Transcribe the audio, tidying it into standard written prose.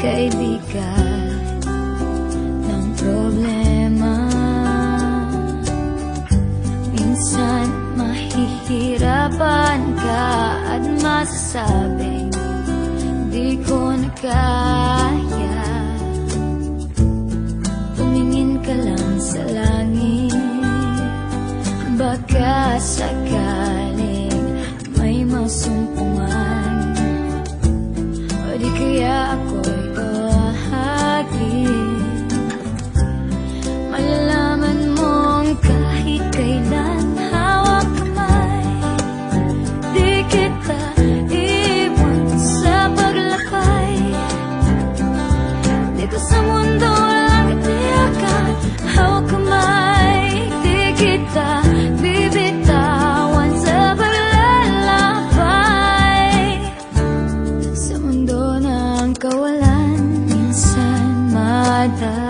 kaibigan ng problema. Minsan mahihirapan ka at masasabing di ko na kaya. Tumingin ka lang sa langit, baka sakaling may masumpungan, o di kaya ako'y bahagin. Malalaman mong kahit kailan hawak kamay, di kita iwan sa paglakay. Dito sa mundo walang katiyakan, hawak kamay, di kita bibitawan sa paglalakbay. Sa mundo ng kawalan, minsan madali